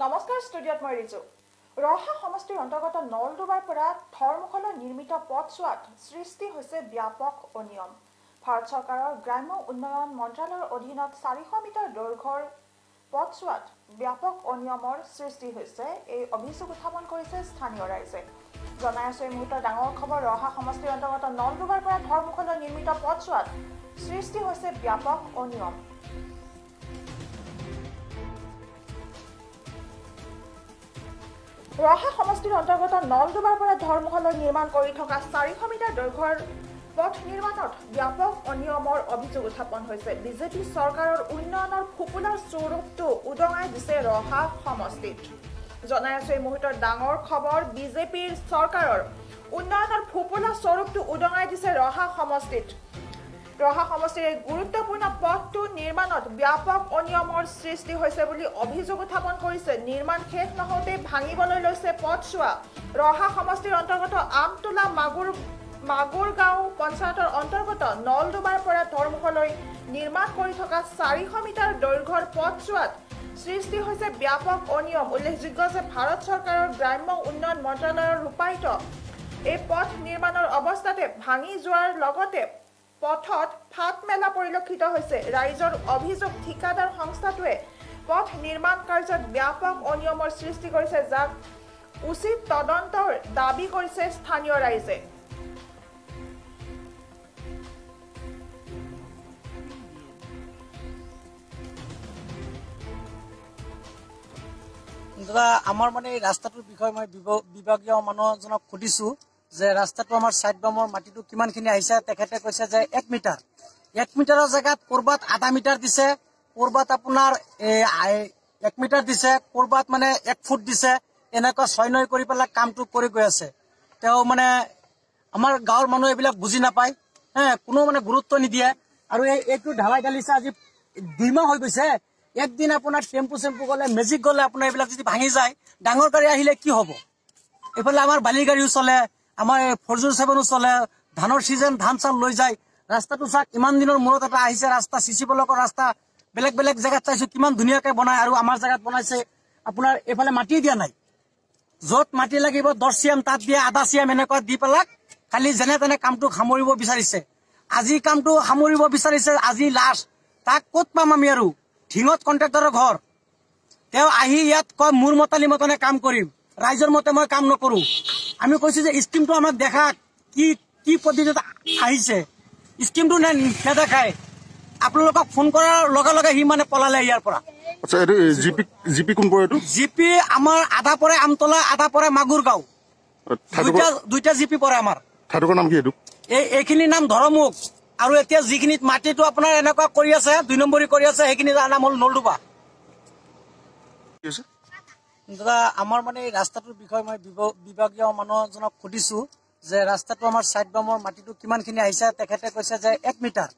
নমস্কাৰ ষ্টুডিঅ'ত মই ৰিজু ৰহা সমষ্টিৰ অন্তৰ্গত নলডুবাৰ পৰা ধৰমুখলৈ নিৰ্মিত পথছোৱাত সৃষ্টি হৈছে ব্যাপক অনিয়ম ভাৰত চৰকাৰৰ গ্ৰাম্য উন্নয়ন মন্ত্ৰালয়ৰ অধীনত 400 মিটাৰ দৈৰ্ঘ্যৰ পথছোৱাত ব্যাপক অনিয়মৰ সৃষ্টি হৈছে এই অভিযোগ উত্থাপন কৰিছে স্থানীয় ৰাইজে জনাই আছে এই মুহূৰ্তৰ ডাঙৰ খবৰ ৰহা সমষ্টিৰ অন্তৰ্গত নলডুবাৰ পৰা ধৰমুখলৈ নিৰ্মিত পথছোৱাত সৃষ্টি হৈছে ব্যাপক অনিয়ম ৰহা সমষ্টিৰ অন্তৰ্গত নলডুবাৰ পৰা ধৰমুখলৈ নিৰ্মাণ কৰি থকা 400 মিটাৰ দৈৰ্ঘ্যৰ পথ নিৰ্মাণত ব্যাপক অনিয়মৰ অভিযোগ উত্থাপন হৈছে বিজেপি চৰকাৰৰ উন্নয়নৰ ফুপুলাৰ স্বৰূপটো উদঙাই দিছে ৰহা সমষ্টিত জনাই আছে এই মুহূৰ্তৰ ডাঙৰ খবৰ বিজেপিৰ চৰকাৰৰ উন্নয়নৰ ফুপুলাৰ স্বৰূপটো উদঙাই দিছে ৰহা সমষ্টিত ৰহা সমষ্টিৰ গুৰুত্বপূৰ্ণ পথটো নিৰ্মাণত ব্যাপক অনিয়মৰ সৃষ্টি হৈছে বুলি অভিযোগ উত্থাপন কৰিছে নিৰ্মাণ শেষ নহওঁতে ভাঙিবলৈ লৈছে পথছোৱা ৰহা সমষ্টিৰ অন্তৰ্গত আমতোলা মাগুৰগাঁও পঞ্চায়তৰ অন্তৰ্গত নলডুবাৰ পৰা ধৰমুখলৈ নিৰ্মাণ কৰি থকা 400 মিটাৰ দৈৰ্ঘ্যৰ পথছোৱাত সৃষ্টি হৈছে ব্যাপক অনিয়ম উল্লেখযোগ্য যে ভাৰত চৰকাৰৰ গ্ৰাম্য উন্নয়ন মন্ত্ৰালয়ৰ ৰূপায়িত এই পথ নিৰ্মাণৰ অৱস্থাতে ভাঙি যোৱাৰ লগতে পথত ফাট মেলা পৰিলক্ষিত হৈছে ৰাইজৰ অভিযোগ ঠিকাদাৰ সংস্থাটোৱে পথ নিৰ্মাণ কাৰ্যত ব্যাপক অনিয়মৰ সৃষ্টি কৰিছে যাক উচিত তদন্তৰ দাবী কৰিছে স্থানীয় ৰাইজে দাদা আমাৰ মানে এই ৰাস্তাটোৰ বিষয়ে মই বিভাগীয় মানুহজনক সুধিছো যে ৰাস্তাটো আমাৰ সাইড বামৰ মাটিটো কিমানখিনি আহিছে তেখেতে কৈছে যে 1 মিটাৰৰ জায়গাত কৰবাত আধা মিটাৰ দিছে কৰবাত আপোনাৰ 1 মিটাৰ দিছে কৰবাত মানে 1 ফুট দিছে এনেকুৱা 6-9 কৰি পেলাই কামটো কৰি গৈ আছে তেওঁ মানে আমাৰ গাঁৱৰ মানুহ এইবিলাক বুজি নাপায় কোনো মানে গুৰুত্ব নিদিয়ে আৰু এইটো ঢালাই ঢালিছে আজি 2 মাহ হৈ গৈছে একদিন আপোনাৰ টেম্পু গলে মেজিক গলে আপোনাৰ এইবিলাক যদি ভাঙি যায় ডাঙৰ গাড়ী আহিলে কি হ'ব এইফালে আমাৰ বালি গাড়ীও চলে আমাৰ ফৰজুৰ 7 চলে ধানৰ সিজন ধান চাল লৈ যায় ৰাস্তাটো চাক ইমান দিনৰ মূৰত এটা আহিছে ৰাস্তা সিসি ব্লকৰ ৰাস্তা বেলেগ জায়গাত চাইছো কিমান ধুনীয়াকৈ বনায় আৰু আমাৰ জায়গাত বনাইছে আপোনাৰ এইফালে মাটি দিয়া নাই যত মাটি লাগিব 10 CM তাত দিয়ে আধা CM এনেকুৱা দি পেলাক খালি যেনে তেনে কামটো সামৰিব বিচাৰিছে আজি কামটো সামৰিব বিচাৰিছে আজি লাষ্ট তাক ক'ত পাম আমি আৰু ঢিঙত কন্ট্ৰাক্টৰৰ ঘৰ তেওঁ আহি ইয়াত কয় মোৰ মতালি মতনে কাম কৰিম ৰাইজৰ মতে মই কাম নকৰো আমি কৈছো যে স্কিমটো আমাক দেখা কি পদ্ধতিত আহিছে স্কিমটো নেদেখায় আপোনালোকক ফোন কৰাৰ লগে হি মানে পলালে ইয়াৰ পৰা আচ্ছা এটো জিপি কোন পৰে এটো জিপি আমাৰ আধা পৰে আমতলা আধা পৰে মাগুৰগাঁও দুইটা জিপি পৰে আমাৰ ঠাকুৰৰ নাম কি এটো এইখিনি নাম ধৰমুখ আৰু এতিয়া যিখিনিত মাটিটো আপোনাৰ এনেকুৱা কৰি আছে 2 নম্বৰী কৰি আছে সেইখিনি নাম হল নলডুবা দাদা আমাৰ মানে এই ৰাস্তাটোৰ বিষয়ে মই বিভাগীয় মানুহজনক সুধিছো যে ৰাস্তাটো আমাৰ সাইড বামৰ মাটিটো কিমানখিনি আহিছে তেখেতে কৈছে যে 1 মিটাৰ